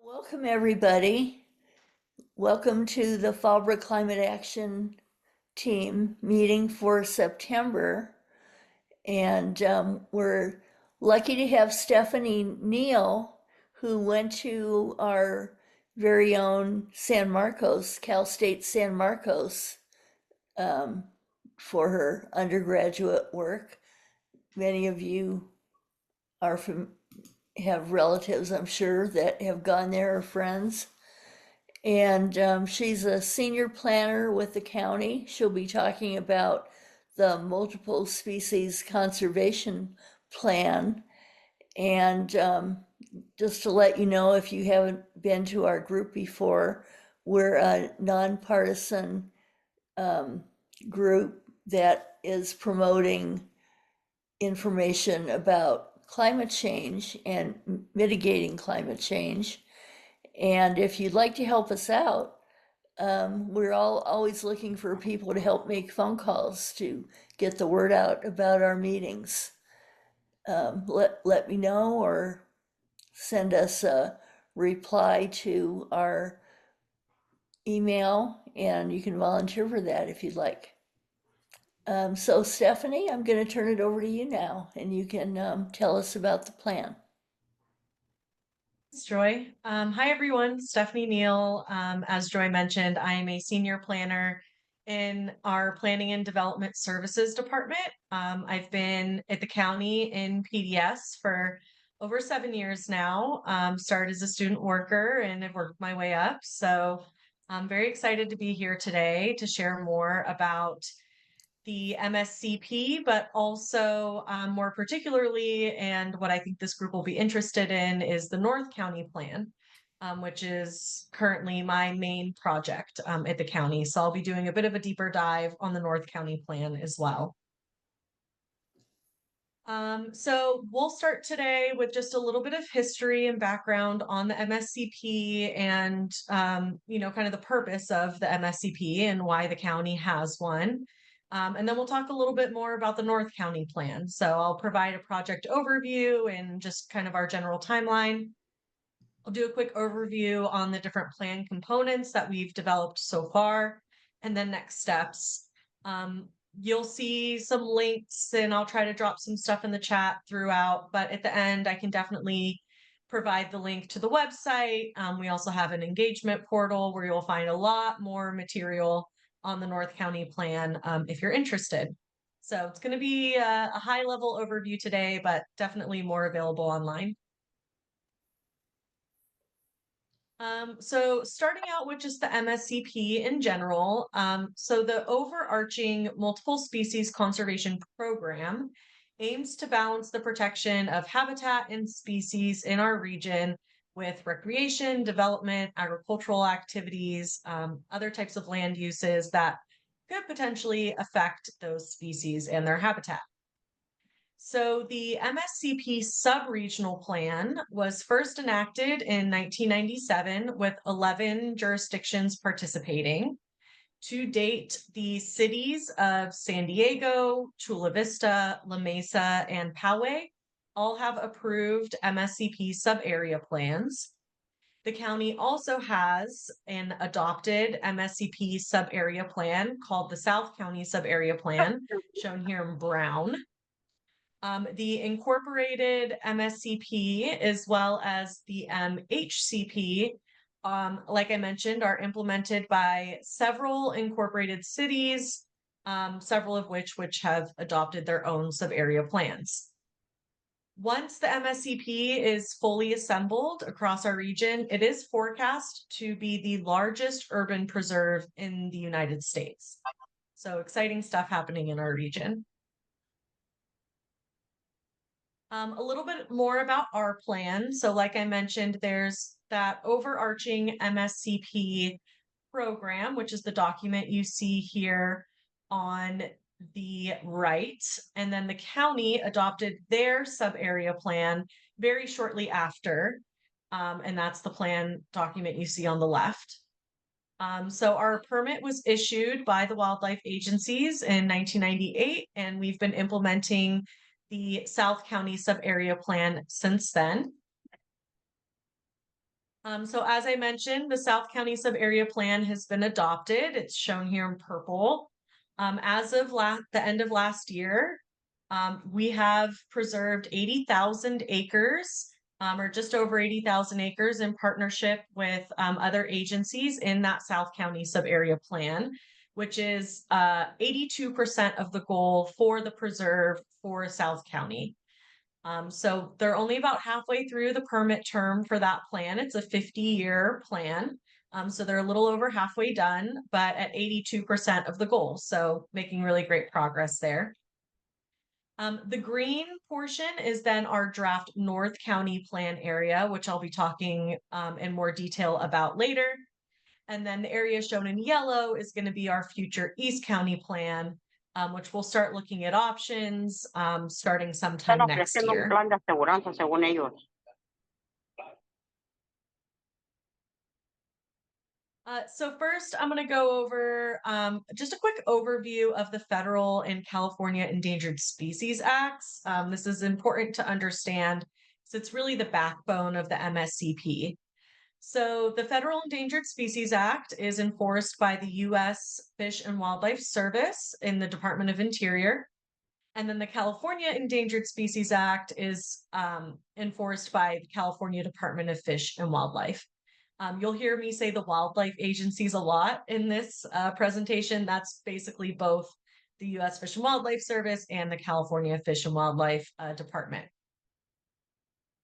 Welcome, everybody. Welcome to the Fallbrook Climate Action Team meeting for September. And we're lucky to have Stephanie Neal, who went to our very own San Marcos, Cal State San Marcos, um, for her undergraduate work. Many of you are have relatives, I'm sure, that have gone there or friends. And she's a senior planner with the county. She'll be talking about the multiple species conservation plan. And just to let you know, if you haven't been to our group before, we're a nonpartisan group that is promoting information about climate change and mitigating climate change. And if you'd like to help us out, we're all always looking for people to help make phone calls to get the word out about our meetings. Let me know or send us a reply to our email, and you can volunteer for that if you'd like. So Stephanie, I'm going to turn it over to you now, and you can tell us about the plan. Thanks, Joy. Hi, everyone. Stephanie Neal. As Joy mentioned, I am a senior planner in our Planning and Development Services Department. I've been at the county in PDS for over 7 years now. Started as a student worker and have worked my way up. So I'm very excited to be here today to share more about the MSCP, but also more particularly, and what I think this group will be interested in, is the North County Plan, which is currently my main project at the county. So I'll be doing a bit of a deeper dive on the North County Plan as well. So we'll start today with just a little bit of history and background on the MSCP and, kind of the purpose of the MSCP and why the county has one. And then we'll talk a little bit more about the North County Plan. So I'll provide a project overview and just kind of our general timeline. I'll do a quick overview on the different plan components that we've developed so far, and then next steps. You'll see some links, and I'll try to drop some stuff in the chat throughout, but at the end, I can definitely provide the link to the website. We also have an engagement portal where you'll find a lot more material on the North County Plan if you're interested. So it's going to be a high level overview today, but definitely more available online. So starting out with just the MSCP in general, so the overarching multiple species conservation program aims to balance the protection of habitat and species in our region with recreation, development, agricultural activities, other types of land uses that could potentially affect those species and their habitat. So the MSCP sub-regional plan was first enacted in 1997 with 11 jurisdictions participating. To date, the cities of San Diego, Chula Vista, La Mesa, and Poway all have approved MSCP sub-area plans. The county also has an adopted MSCP sub-area plan called the South County Sub-Area Plan, shown here in brown. The incorporated MSCP as well as the HCP, like I mentioned, are implemented by several incorporated cities, several of which have adopted their own sub-area plans. Once the MSCP is fully assembled across our region, it is forecast to be the largest urban preserve in the United States. So exciting stuff happening in our region. A little bit more about our plan. So like I mentioned, there's that overarching MSCP program, which is the document you see here on the right. And then the county adopted their sub-area plan very shortly after. And that's the plan document you see on the left. So our permit was issued by the wildlife agencies in 1998, and we've been implementing the South County Sub-Area Plan since then. So as I mentioned, the South County Subarea Plan has been adopted. It's shown here in purple. As of the end of last year, we have preserved 80,000 acres, or just over 80,000 acres in partnership with other agencies in that South County Subarea Plan, which is 82% of the goal for the preserve for South County. So they're only about halfway through the permit term for that plan. It's a 50-year plan. So they're a little over halfway done, but at 82% of the goal. So making really great progress there. The green portion is then our draft North County plan area, which I'll be talking in more detail about later. And then the area shown in yellow is going to be our future East County plan, which we'll start looking at options starting sometime Están next ofreciendo un year. plan de aseguranza según ellos. So first, I'm going to go over just a quick overview of the federal and California Endangered Species Acts. This is important to understand because it's really the backbone of the MSCP. So the Federal Endangered Species Act is enforced by the U.S. Fish and Wildlife Service in the Department of Interior. And then the California Endangered Species Act is enforced by the California Department of Fish and Wildlife. You'll hear me say the wildlife agencies a lot in this presentation. That's basically both the U.S. Fish and Wildlife Service and the California Fish and Wildlife Department.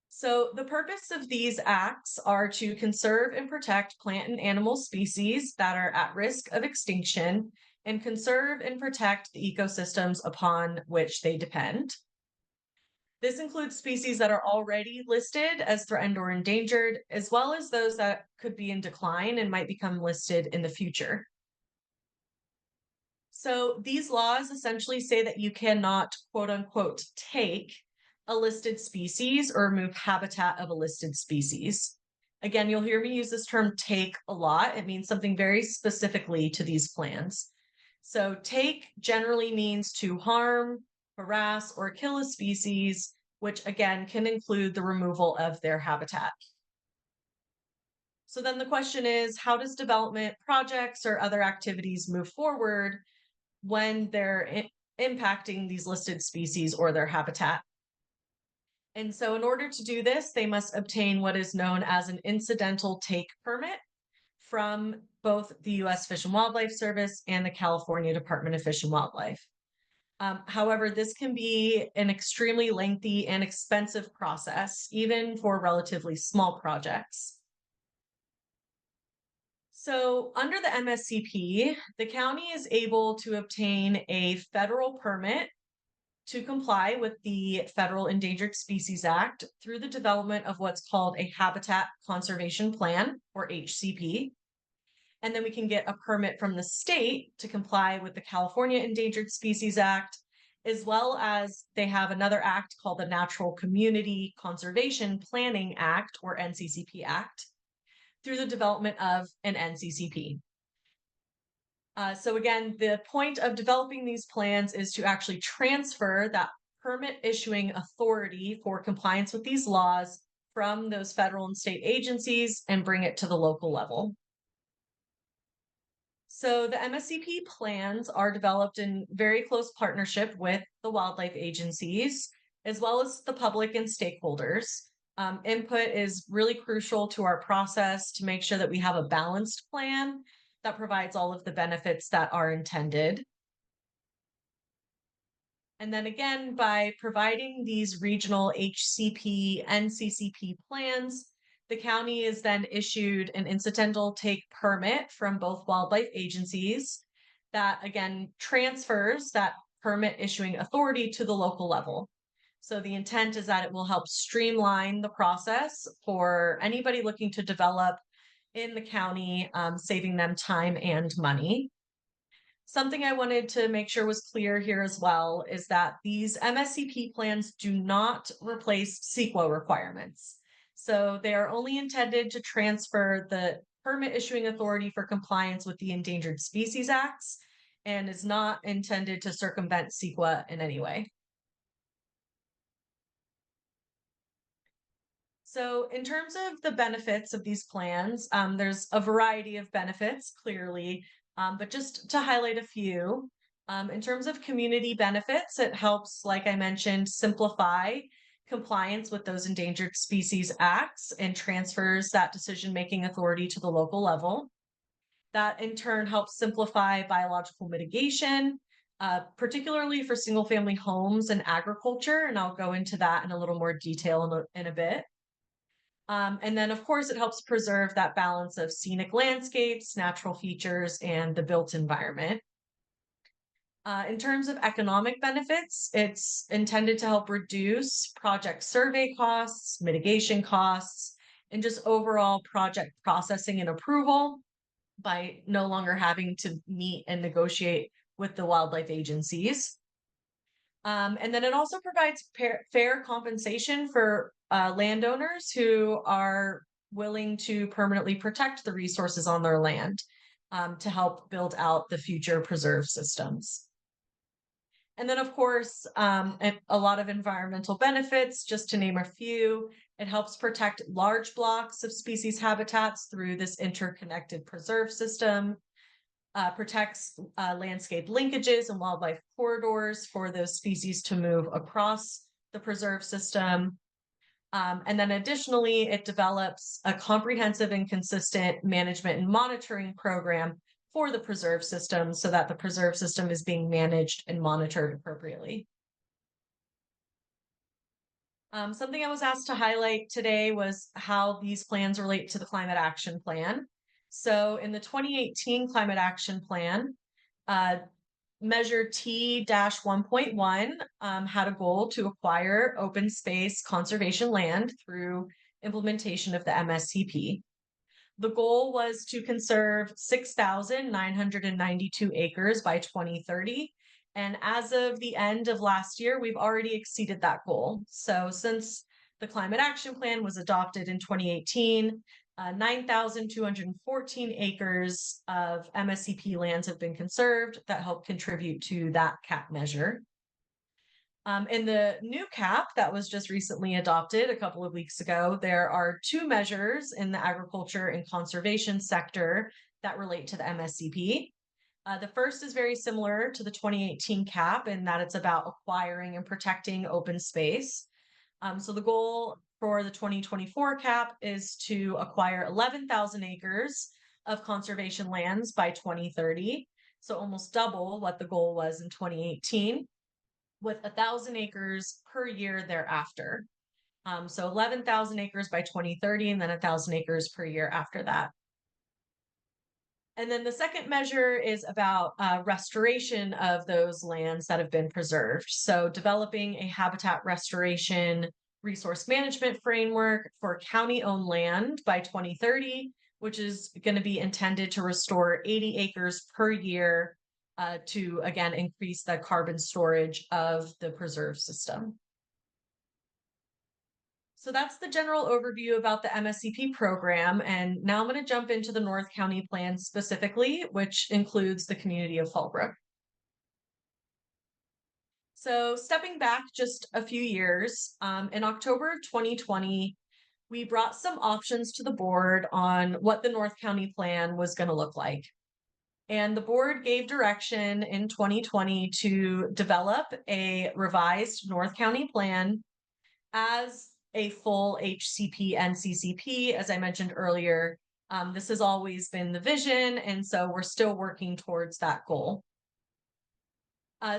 So the purpose of these acts are to conserve and protect plant and animal species that are at risk of extinction and conserve and protect the ecosystems upon which they depend. This includes species that are already listed as threatened or endangered, as well as those that could be in decline and might become listed in the future. So these laws essentially say that you cannot, quote unquote, take a listed species or remove habitat of a listed species. Again, you'll hear me use this term take a lot. It means something very specifically to these plans. So take generally means to harm, harass, or kill a species, which again can include the removal of their habitat. So then the question is, how does development projects or other activities move forward when they're impacting these listed species or their habitat? And so in order to do this, they must obtain what is known as an incidental take permit from both the U.S. Fish and Wildlife Service and the California Department of Fish and Wildlife. However, this can be an extremely lengthy and expensive process, even for relatively small projects. So under the MSCP, the county is able to obtain a federal permit to comply with the Federal Endangered Species Act through the development of what's called a Habitat Conservation Plan, or HCP. And then we can get a permit from the state to comply with the California Endangered Species Act, as well as they have another act called the Natural Community Conservation Planning Act, or NCCP Act, through the development of an NCCP. So again, the point of developing these plans is to actually transfer that permit issuing authority for compliance with these laws from those federal and state agencies and bring it to the local level. So the MSCP plans are developed in very close partnership with the wildlife agencies, as well as the public and stakeholders. Input is really crucial to our process to make sure that we have a balanced plan that provides all of the benefits that are intended. And then again, by providing these regional HCP, NCCP plans, the county is then issued an incidental take permit from both wildlife agencies that again transfers that permit issuing authority to the local level. So the intent is that it will help streamline the process for anybody looking to develop in the county, saving them time and money. Something I wanted to make sure was clear here as well is that these MSCP plans do not replace CEQA requirements. So they are only intended to transfer the permit issuing authority for compliance with the Endangered Species Acts and is not intended to circumvent CEQA in any way. So, in terms of the benefits of these plans, there's a variety of benefits, clearly, but just to highlight a few, in terms of community benefits, it helps, like I mentioned, simplify compliance with those Endangered Species Acts and transfers that decision making authority to the local level. That in turn helps simplify biological mitigation, particularly for single family homes and agriculture. And I'll go into that in a little more detail in a bit. And then, of course, it helps preserve that balance of scenic landscapes, natural features, and the built environment. In terms of economic benefits, it's intended to help reduce project survey costs, mitigation costs, and just overall project processing and approval by no longer having to meet and negotiate with the wildlife agencies. And then it also provides fair compensation for landowners who are willing to permanently protect the resources on their land to help build out the future preserve systems. And then, of course, a lot of environmental benefits, just to name a few. It helps protect large blocks of species habitats through this interconnected preserve system, protects landscape linkages and wildlife corridors for those species to move across the preserve system. And then additionally, it develops a comprehensive and consistent management and monitoring program for the preserve system so that the preserve system is being managed and monitored appropriately. Something I was asked to highlight today was how these plans relate to the Climate Action Plan. So, in the 2018 Climate Action Plan, uh, Measure T-1.1 had a goal to acquire open space conservation land through implementation of the MSCP. The goal was to conserve 6,992 acres by 2030. And as of the end of last year, we've already exceeded that goal. So since the Climate Action Plan was adopted in 2018, 9,214 acres of MSCP lands have been conserved that help contribute to that cap measure. In the new cap that was just recently adopted a couple of weeks ago, there are two measures in the agriculture and conservation sector that relate to the MSCP. The first is very similar to the 2018 cap in that it's about acquiring and protecting open space. So the goal for the 2024 cap is to acquire 11,000 acres of conservation lands by 2030. So almost double what the goal was in 2018, with 1,000 acres per year thereafter. So 11,000 acres by 2030, and then 1,000 acres per year after that. And then the second measure is about restoration of those lands that have been preserved. So developing a habitat restoration resource management framework for county-owned land by 2030, which is going to be intended to restore 80 acres per year to, again, increase the carbon storage of the preserve system. So that's the general overview about the MSCP program. And now I'm going to jump into the North County Plan specifically, which includes the community of Fallbrook. So stepping back just a few years, in October of 2020, we brought some options to the board on what the North County Plan was going to look like. And the board gave direction in 2020 to develop a revised North County Plan as a full HCP NCCP, as I mentioned earlier. This has always been the vision, and so we're still working towards that goal.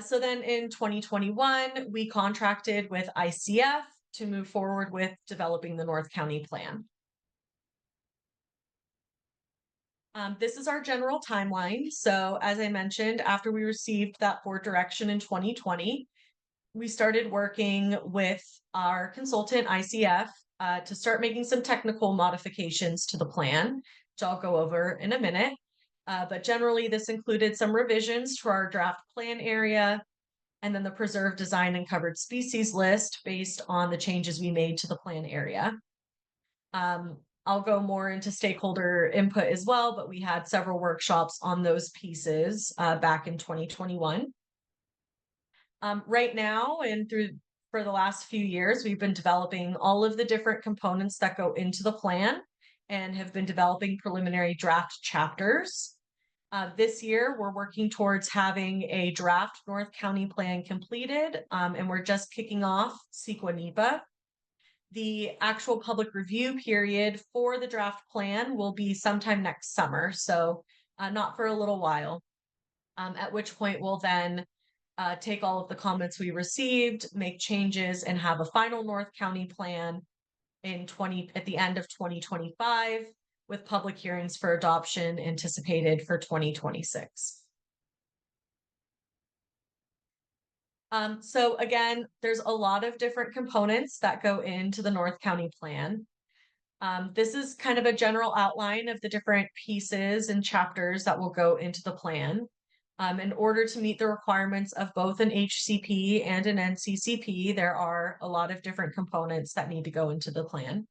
So then in 2021, we contracted with ICF to move forward with developing the North County Plan. This is our general timeline. So as I mentioned, after we received that board direction in 2020, we started working with our consultant, ICF, to start making some technical modifications to the plan, which I'll go over in a minute. But generally, this included some revisions to our draft plan area, and then the preserve design and covered species list based on the changes we made to the plan area. I'll go more into stakeholder input as well, but we had several workshops on those pieces back in 2021. Right now, and through For the last few years, we've been developing all of the different components that go into the plan and have been developing preliminary draft chapters. This year, we're working towards having a draft North County plan completed, and we're just kicking off CEQA-NEPA. The actual public review period for the draft plan will be sometime next summer, so not for a little while, at which point we'll then take all of the comments we received, make changes, and have a final North County plan at the end of 2025, with public hearings for adoption anticipated for 2026. So again, there's a lot of different components that go into the North County plan. This is kind of a general outline of the different pieces and chapters that will go into the plan. In order to meet the requirements of both an HCP and an NCCP, there are a lot of different components that need to go into the plan.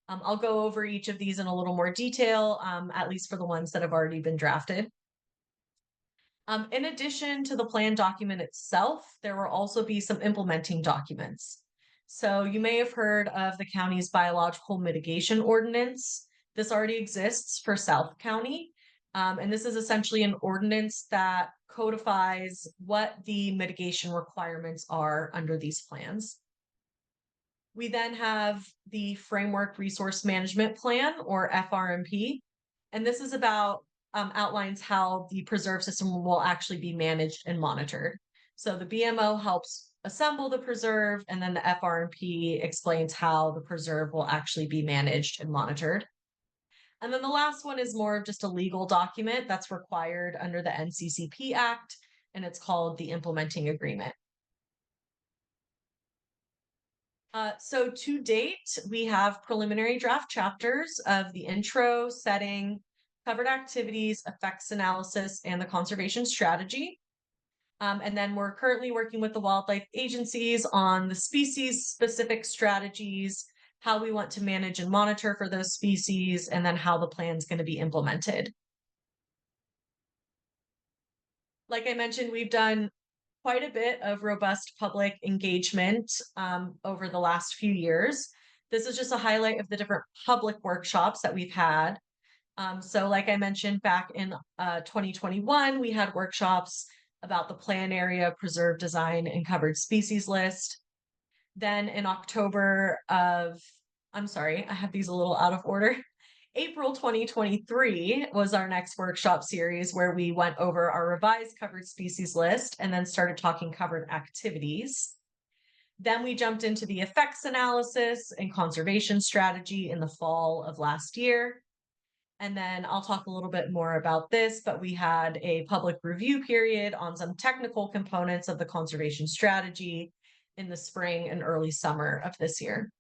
I'll go over each of these in a little more detail, at least for the ones that have already been drafted. In addition to the plan document itself, there will also be some implementing documents. So you may have heard of the county's biological mitigation ordinance. This already exists for South County. And this is essentially an ordinance that codifies what the mitigation requirements are under these plans. We then have the Framework Resource Management Plan, or FRMP, and this is about outlines how the preserve system will actually be managed and monitored. So the BMO helps assemble the preserve, and then the FRMP explains how the preserve will actually be managed and monitored. And then the last one is more of just a legal document that's required under the NCCP Act, and it's called the Implementing Agreement. So to date, we have preliminary draft chapters of the intro, setting, covered activities, effects analysis, and the conservation strategy. And then we're currently working with the wildlife agencies on the species-specific strategies, how we want to manage and monitor for those species, and then how the plan is going to be implemented. Like I mentioned, we've done quite a bit of robust public engagement over the last few years. This is just a highlight of the different public workshops that we've had. So like I mentioned, back in 2021, we had workshops about the plan area, preserve design, and covered species list. Then in I'm sorry, I have these a little out of order. April 2023 was our next workshop series where we went over our revised covered species list and then started talking covered activities. Then we jumped into the effects analysis and conservation strategy in the fall of last year. And then I'll talk a little bit more about this, but we had a public review period on some technical components of the conservation strategy in the spring and early summer of this year.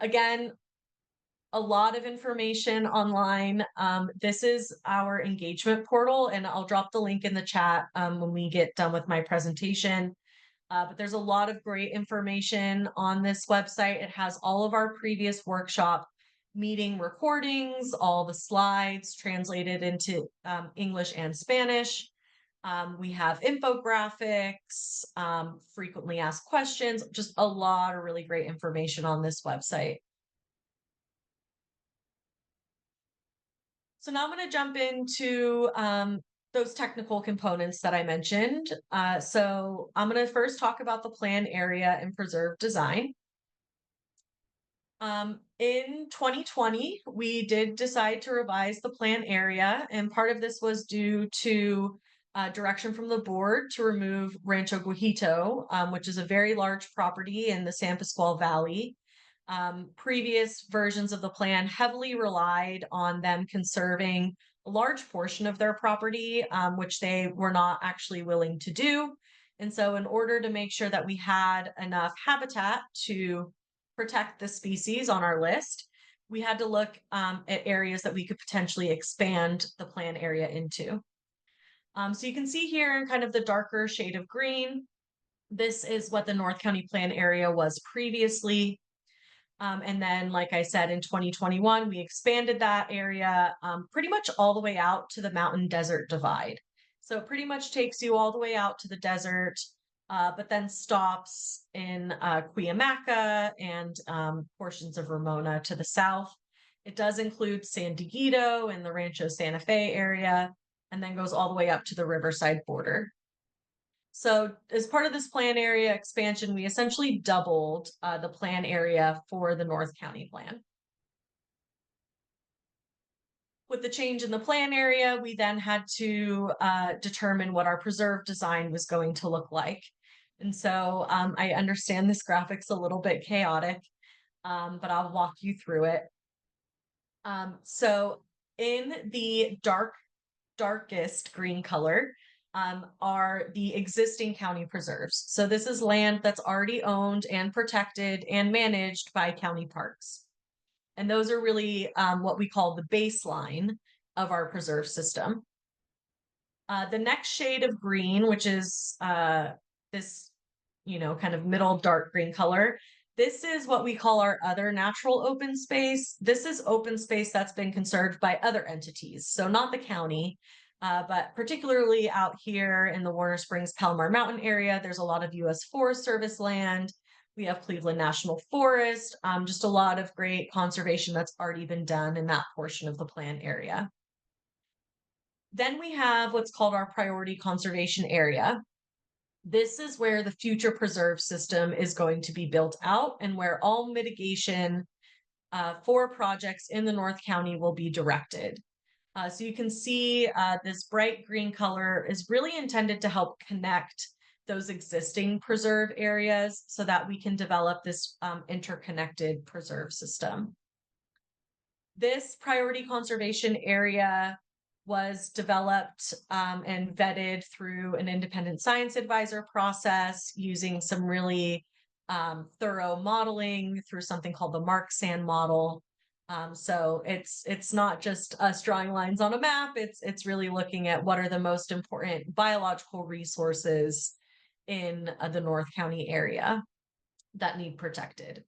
Again, a lot of information online. This is our engagement portal, and I'll drop the link in the chat when we get done with my presentation. But there's a lot of great information on this website. It has all of our previous workshop meeting recordings, all the slides translated into English and Spanish. We have infographics, frequently asked questions, just a lot of really great information on this website. So now I'm going to jump into those technical components that I mentioned. So I'm going to first talk about the plan area and preserve design. In 2020, we did decide to revise the plan area, and part of this was due to direction from the board to remove Rancho Guajito, which is a very large property in the San Pasqual Valley. Previous versions of the plan heavily relied on them conserving a large portion of their property, which they were not actually willing to do. And so in order to make sure that we had enough habitat to protect the species on our list, we had to look at areas that we could potentially expand the plan area into. So you can see here in kind of the darker shade of green, this is what the North County plan area was previously. And then, like I said, in 2021, we expanded that area pretty much all the way out to the mountain desert divide. So it pretty much takes you all the way out to the desert, but then stops in Cuyamaca and portions of Ramona to the south. It does include San Diego and the Rancho Santa Fe area, and then goes all the way up to the Riverside border. So, as part of this plan area expansion, we essentially doubled the plan area for the North County plan. With the change in the plan area, we then had to determine what our preserve design was going to look like. And so I understand this graphic's a little bit chaotic, but I'll walk you through it. So in the darkest green color are the existing county preserves. So this is land that's already owned and protected and managed by county parks. And those are really what we call the baseline of our preserve system. The next shade of green, which is this, kind of middle dark green color, this is what we call our other natural open space. This is open space that's been conserved by other entities, so not the county, but particularly out here in the Warner Springs Palomar Mountain area, there's a lot of U.S. Forest Service land. We have Cleveland National Forest, just a lot of great conservation that's already been done in that portion of the plan area. Then we have what's called our priority conservation area. This is where the future preserve system is going to be built out and where all mitigation for projects in the North County will be directed. So you can see this bright green color is really intended to help connect those existing preserve areas so that we can develop this interconnected preserve system. This priority conservation area was developed and vetted through an independent science advisor process using some really thorough modeling through something called the Mark Sand model. So it's not just us drawing lines on a map. It's really looking at what are the most important biological resources in the North County area that need protected.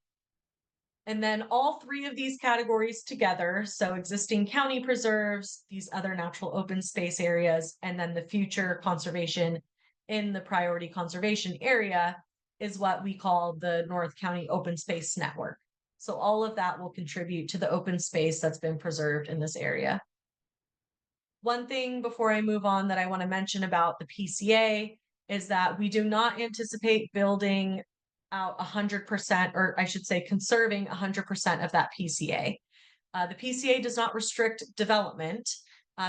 And then all three of these categories together, so existing county preserves, these other natural open space areas, and then the future conservation in the priority conservation area is what we call the North County Open Space Network. So all of that will contribute to the open space that's been preserved in this area. One thing before I move on that I want to mention about the PCA is that we do not anticipate building out 100%, or I should say conserving 100% of that PCA. The PCA does not restrict development.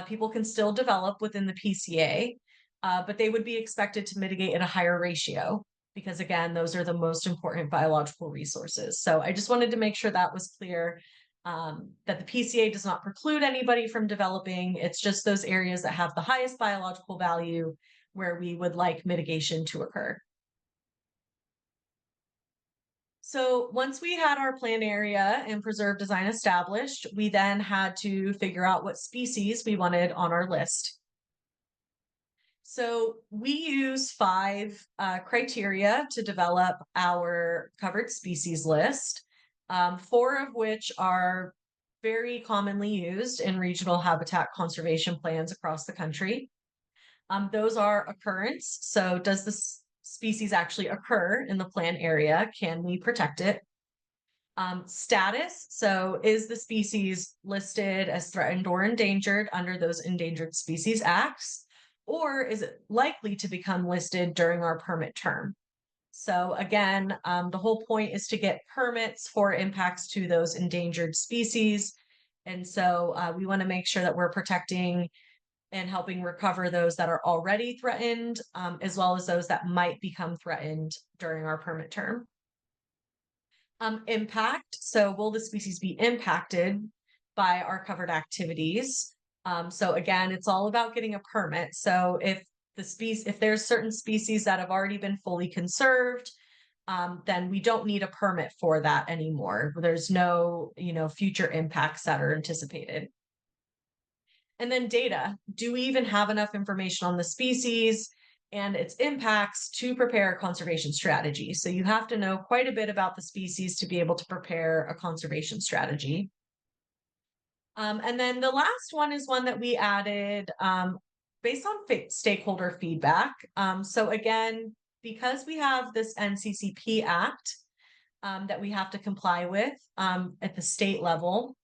People can still develop within the PCA, but they would be expected to mitigate at a higher ratio because again, those are the most important biological resources. So I just wanted to make sure that was clear, that the PCA does not preclude anybody from developing. It's just those areas that have the highest biological value where we would like mitigation to occur. So once we had our plan area and preserve design established, we then had to figure out what species we wanted on our list. So we use 5 criteria to develop our covered species list, 4 of which are very commonly used in regional habitat conservation plans across the country. Those are occurrence. So does this species actually occur in the plan area? Can we protect it? Status. So is the species listed as threatened or endangered under those Endangered Species Acts? Or is it likely to become listed during our permit term? So again, the whole point is to get permits for impacts to those endangered species. And so we want to make sure that we're protecting and helping recover those that are already threatened, as well as those that might become threatened during our permit term. Impact. So will the species be impacted by our covered activities? So again, it's all about getting a permit. So if there's certain species that have already been fully conserved, then we don't need a permit for that anymore. There's no, future impacts that are anticipated. And then data. Do we even have enough information on the species and its impacts to prepare a conservation strategy? So you have to know quite a bit about the species to be able to prepare a conservation strategy. And then the last one is one that we added based on stakeholder feedback. So again, because we have this NCCP Act that we have to comply with at the state level,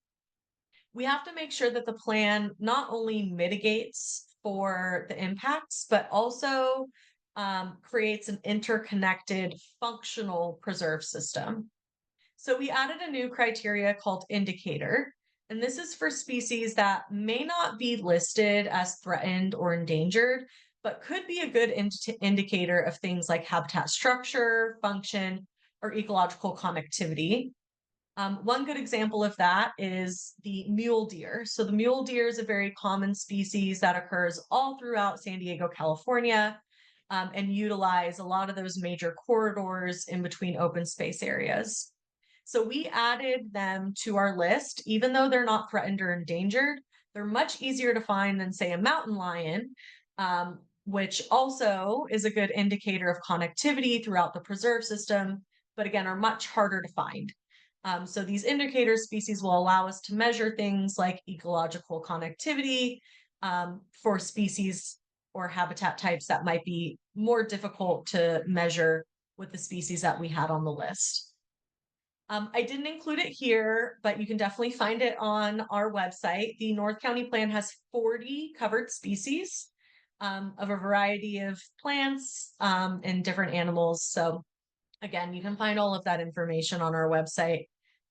we have to make sure that the plan not only mitigates for the impacts, but also creates an interconnected, functional preserve system. So we added a new criteria called indicator, and this is for species that may not be listed as threatened or endangered, but could be a good indicator of things like habitat structure, function, or ecological connectivity. One good example of that is the mule deer. So the mule deer is a very common species that occurs all throughout San Diego, California, and utilize a lot of those major corridors in between open space areas. So we added them to our list, even though they're not threatened or endangered. They're much easier to find than, say, a mountain lion, which also is a good indicator of connectivity throughout the preserve system, but again, are much harder to find. So these indicator species will allow us to measure things like ecological connectivity for species or habitat types that might be more difficult to measure with the species that we had on the list. I didn't include it here, but you can definitely find it on our website. The North County Plan has 40 covered species of a variety of plants and different animals. So again, you can find all of that information on our website.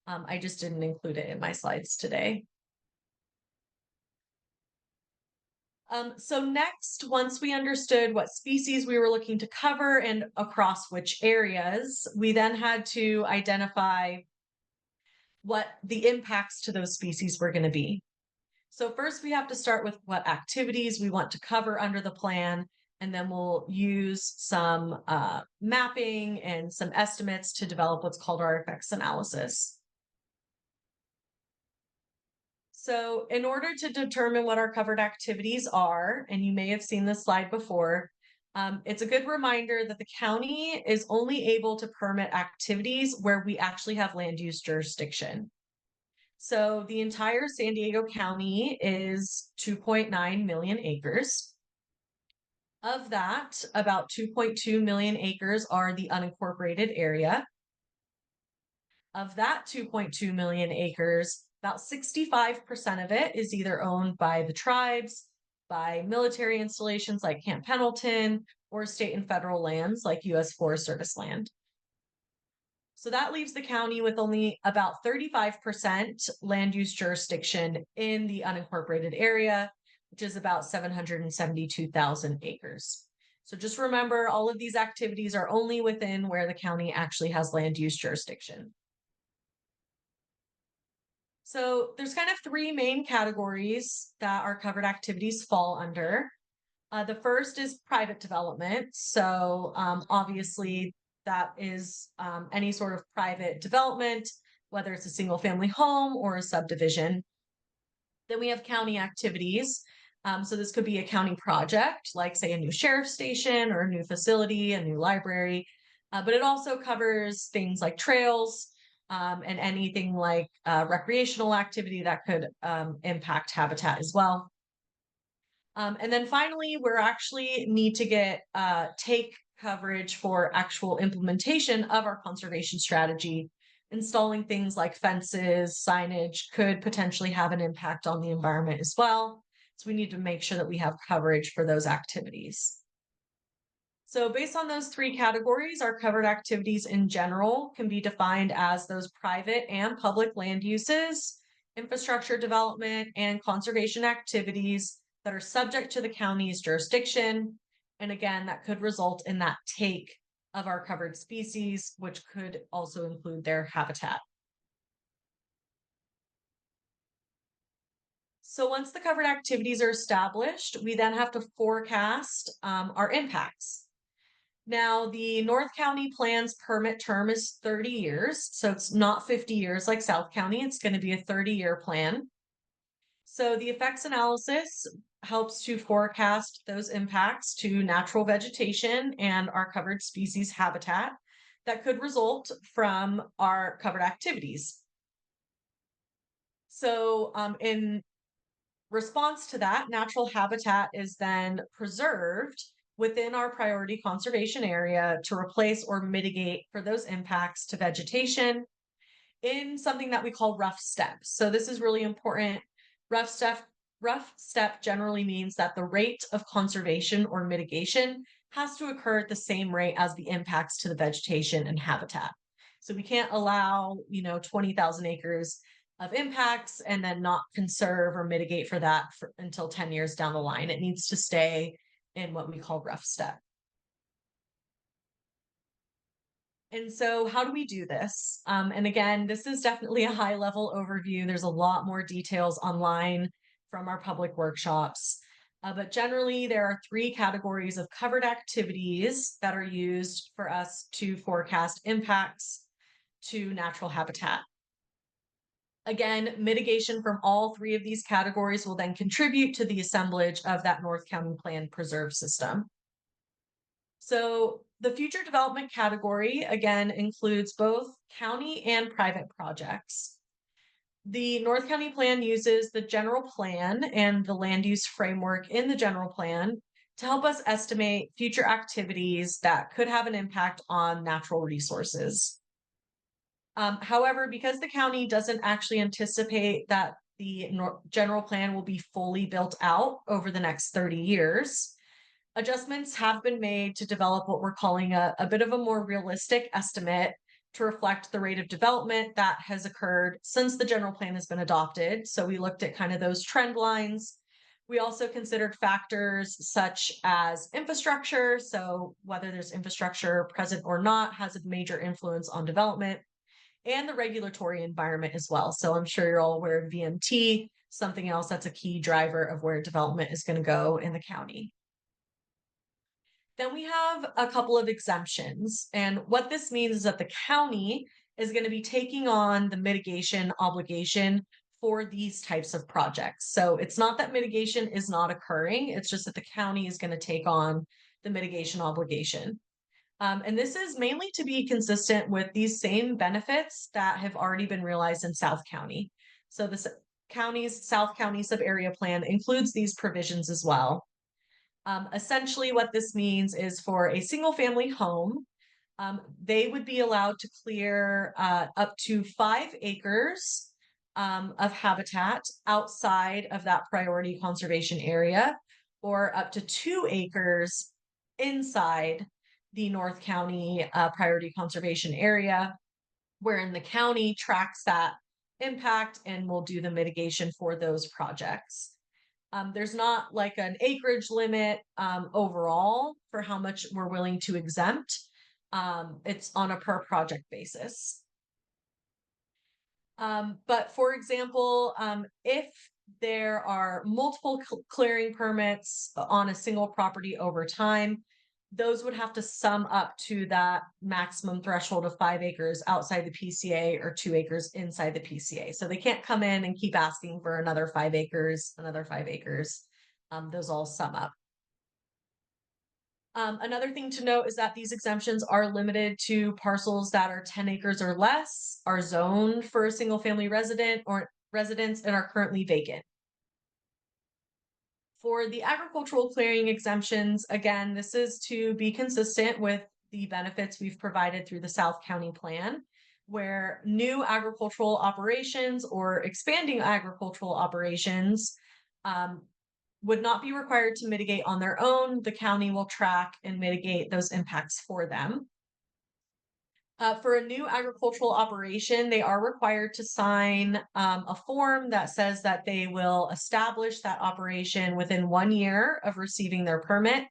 I just didn't include it in my slides today. So next, once we understood what species we were looking to cover and across which areas, we then had to identify what the impacts to those species were going to be. So first we have to start with what activities we want to cover under the plan, and then we'll use some mapping and some estimates to develop what's called our effects analysis. So in order to determine what our covered activities are, and you may have seen this slide before, it's a good reminder that the county is only able to permit activities where we actually have land use jurisdiction. So the entire San Diego County is 2.9 million acres. Of that, about 2.2 million acres are the unincorporated area. Of that 2.2 million acres, about 65% of it is either owned by the tribes, by military installations like Camp Pendleton, or state and federal lands like U.S. Forest Service land. So that leaves the county with only about 35% land use jurisdiction in the unincorporated area, which is about 772,000 acres. So just remember, all of these activities are only within where the county actually has land use jurisdiction. So there's kind of three main categories that our covered activities fall under. The first is private development. So obviously that is any sort of private development, whether it's a single family home or a subdivision. Then we have county activities. So this could be a county project, like say a new sheriff's station or a new facility, a new library. But it also covers things like trails and anything like recreational activity that could impact habitat as well. And then finally, we're actually need to get take coverage for actual implementation of our conservation strategy. Installing things like fences, signage could potentially have an impact on the environment as well. So we need to make sure that we have coverage for those activities. So based on those three categories, our covered activities in general can be defined as those private and public land uses, infrastructure development, and conservation activities that are subject to the county's jurisdiction. And again, that could result in that take of our covered species, which could also include their habitat. So once the covered activities are established, we then have to forecast our impacts. Now, the North County plan's permit term is 30 years, so it's not 50 years like South County. It's going to be a 30-year plan. So the effects analysis helps to forecast those impacts to natural vegetation and our covered species habitat that could result from our covered activities. So in response to that, natural habitat is then preserved within our priority conservation area to replace or mitigate for those impacts to vegetation in something that we call rough steps. So this is really important. Rough step rough step generally means that the rate of conservation or mitigation has to occur at the same rate as the impacts to the vegetation and habitat. So we can't allow, 20,000 acres of impacts and then not conserve or mitigate for that until 10 years down the line. It needs to stay in what we call rough step. And so, how do we do this? And again, this is definitely a high level overview. There's a lot more details online from our public workshops. But generally, there are three categories of covered activities that are used for us to forecast impacts to natural habitat. Again, mitigation from all three of these categories will then contribute to the assemblage of that North County Plan preserve system. So the future development category, again, includes both county and private projects. The North County Plan uses the general plan and the land use framework in the general plan to help us estimate future activities that could have an impact on natural resources. However, because the county doesn't actually anticipate that the general plan will be fully built out over the next 30 years, adjustments have been made to develop what we're calling a bit of a more realistic estimate to reflect the rate of development that has occurred since the general plan has been adopted. So we looked at kind of those trend lines. We also considered factors such as infrastructure. So whether there's infrastructure present or not has a major influence on development, and the regulatory environment as well. So I'm sure you're all aware of VMT, something else that's a key driver of where development is going to go in the county. Then we have a couple of exemptions. And what this means is that the county is going to be taking on the mitigation obligation for these types of projects. So it's not that mitigation is not occurring, it's just that the county is going to take on the mitigation obligation. And this is mainly to be consistent with these same benefits that have already been realized in South County. So the South County sub-area plan includes these provisions as well. Essentially, what this means is for a single family home, they would be allowed to clear up to 5 acres of habitat outside of that priority conservation area, or up to 2 acres inside the North County priority conservation area, wherein the county tracks that impact and will do the mitigation for those projects. There's not like an acreage limit overall for how much we're willing to exempt. It's on a per project basis. But for example, if there are multiple clearing permits on a single property over time, those would have to sum up to that maximum threshold of 5 acres outside the PCA or 2 acres inside the PCA. So they can't come in and keep asking for another 5 acres, another 5 acres. Those all sum up. Another thing to note is that these exemptions are limited to parcels that are 10 acres or less, are zoned for a single family resident or residents, and are currently vacant. For the agricultural clearing exemptions, again, this is to be consistent with the benefits we've provided through the South County Plan, where new agricultural operations or expanding agricultural operations would not be required to mitigate on their own. The county will track and mitigate those impacts for them. For a new agricultural operation, they are required to sign a form that says that they will establish that operation within 1 year of receiving their permit,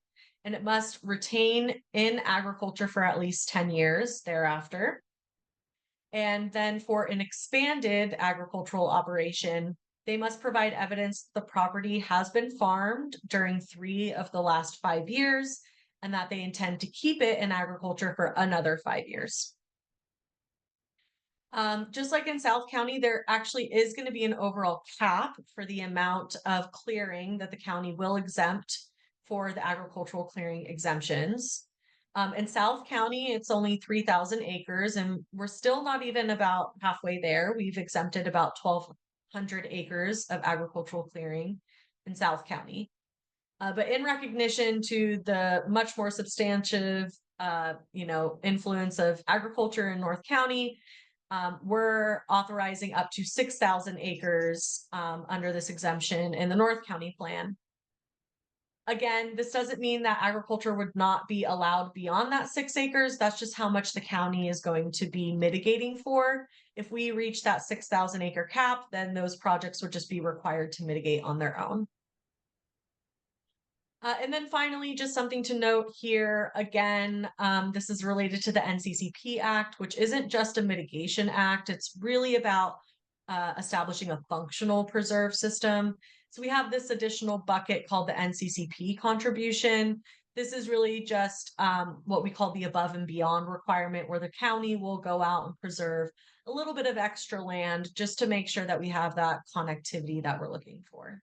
and it must retain in agriculture for at least 10 years thereafter. And then for an expanded agricultural operation, they must provide evidence the property has been farmed during 3 of the last 5 years and that they intend to keep it in agriculture for another 5 years. Just like in South County, there actually is going to be an overall cap for the amount of clearing that the county will exempt for the agricultural clearing exemptions. In South County, it's only 3,000 acres, and we're still not even about halfway there. We've exempted about 1,200 acres of agricultural clearing in South County. But in recognition to the much more substantive, influence of agriculture in North County, we're authorizing up to 6,000 acres under this exemption in the North County plan. Again, this doesn't mean that agriculture would not be allowed beyond that 6 acres. That's just how much the county is going to be mitigating for. If we reach that 6,000 acre cap, then those projects would just be required to mitigate on their own. And then finally, just something to note here again, this is related to the NCCP Act, which isn't just a mitigation act. It's really about establishing a functional preserve system. So we have this additional bucket called the NCCP contribution. This is really just what we call the above and beyond requirement, where the county will go out and preserve a little bit of extra land just to make sure that we have that connectivity that we're looking for.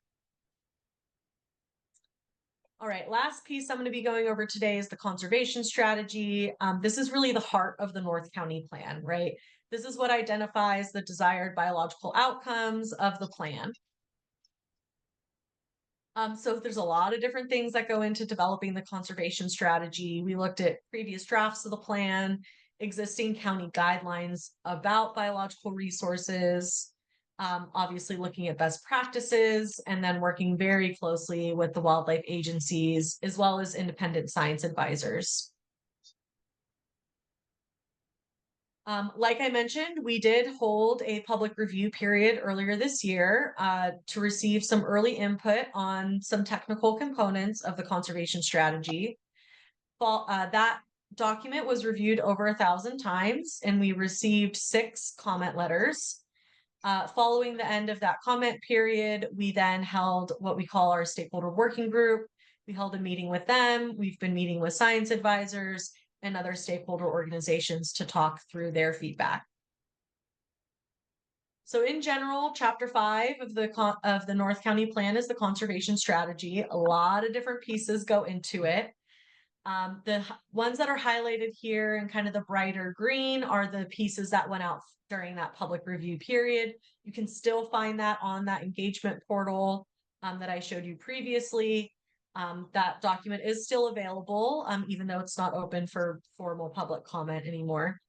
All right, last piece I'm going to be going over today is the conservation strategy. This is really the heart of the North County plan, right? This is what identifies the desired biological outcomes of the plan. So there's a lot of different things that go into developing the conservation strategy. We looked at previous drafts of the plan, existing county guidelines about biological resources, obviously looking at best practices, and then working very closely with the wildlife agencies as well as independent science advisors. Like I mentioned, we did hold a public review period earlier this year to receive some early input on some technical components of the conservation strategy. That document was reviewed over 1,000 times, and we received 6 comment letters. Following the end of that comment period, we then held what we call our stakeholder working group. We held a meeting with them. We've been meeting with science advisors and other stakeholder organizations to talk through their feedback. So in general, chapter 5 of the North County plan is the conservation strategy. A lot of different pieces go into it. The ones that are highlighted here in kind of the brighter green are the pieces that went out during that public review period. You can still find that on that engagement portal that I showed you previously. That document is still available, even though it's not open for formal public comment anymore.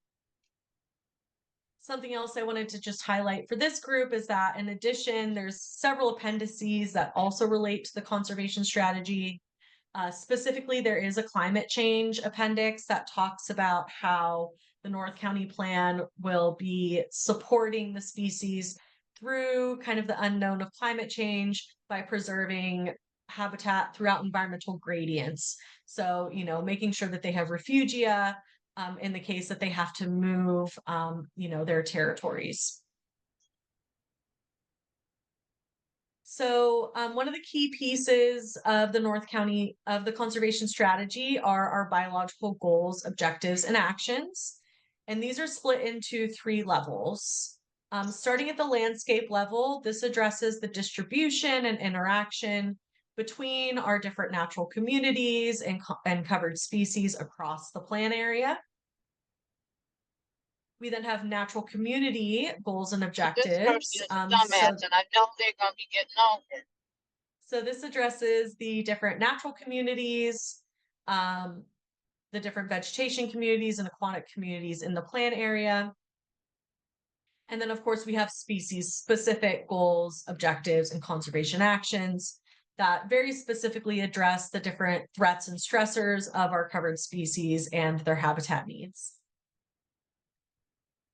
Something else I wanted to just highlight for this group is that in addition, there's several appendices that also relate to the conservation strategy. Specifically, there is a climate change appendix that talks about how the North County plan will be supporting the species through kind of the unknown of climate change by preserving habitat throughout environmental gradients. So, making sure that they have refugia in the case that they have to move, their territories. So one of the key pieces of the North County of the conservation strategy are our biological goals, objectives, and actions. And these are split into 3 levels. Starting at the landscape level, this addresses the distribution and interaction between our different natural communities and covered species across the plan area. We then have natural community goals and This objectives. person is a dumbass, and I know they're gonna be getting over. So this addresses the different natural communities, the different vegetation communities and aquatic communities in the plan area. And then, of course, we have species-specific goals, objectives, and conservation actions that very specifically address the different threats and stressors of our covered species and their habitat needs.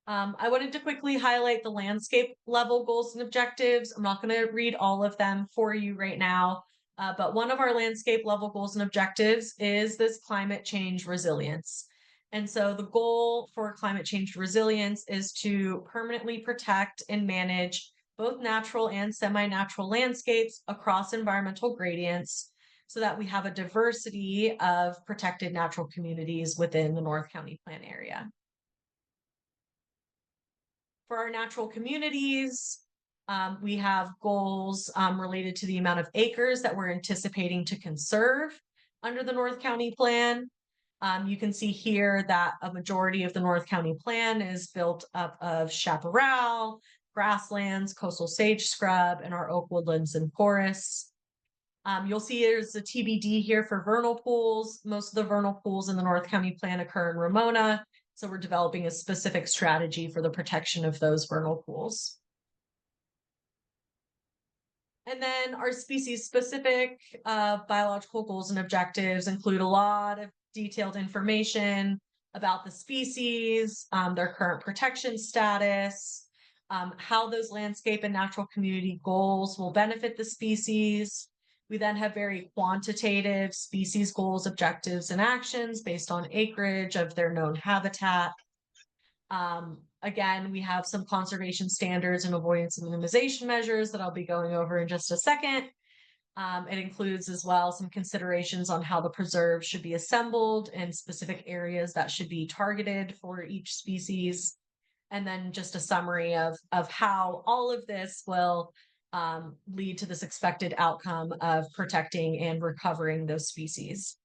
I wanted to quickly highlight the landscape level goals and objectives. I'm not going to read all of them for you right now, but one of our landscape level goals and objectives is this climate change resilience. And so the goal for climate change resilience is to permanently protect and manage both natural and semi-natural landscapes across environmental gradients so that we have a diversity of protected natural communities within the North County Plan area. For our natural communities, we have goals related to the amount of acres that we're anticipating to conserve under the North County Plan. You can see here that a majority of the North County Plan is built up of chaparral, grasslands, coastal sage scrub, and our oak woodlands and forests. You'll see there's a TBD here for vernal pools. Most of the vernal pools in the North County Plan occur in Ramona, so we're developing a specific strategy for the protection of those vernal pools. And then our species-specific biological goals and objectives include a lot of detailed information about the species, their current protection status, how those landscape and natural community goals will benefit the species. We then have very quantitative species goals, objectives, and actions based on acreage of their known habitat. Again, we have some conservation standards and avoidance and minimization measures that I'll be going over in just a second. It includes as well some considerations on how the preserve should be assembled and specific areas that should be targeted for each species. And then just a summary of how all of this will lead to this expected outcome of protecting and recovering those species.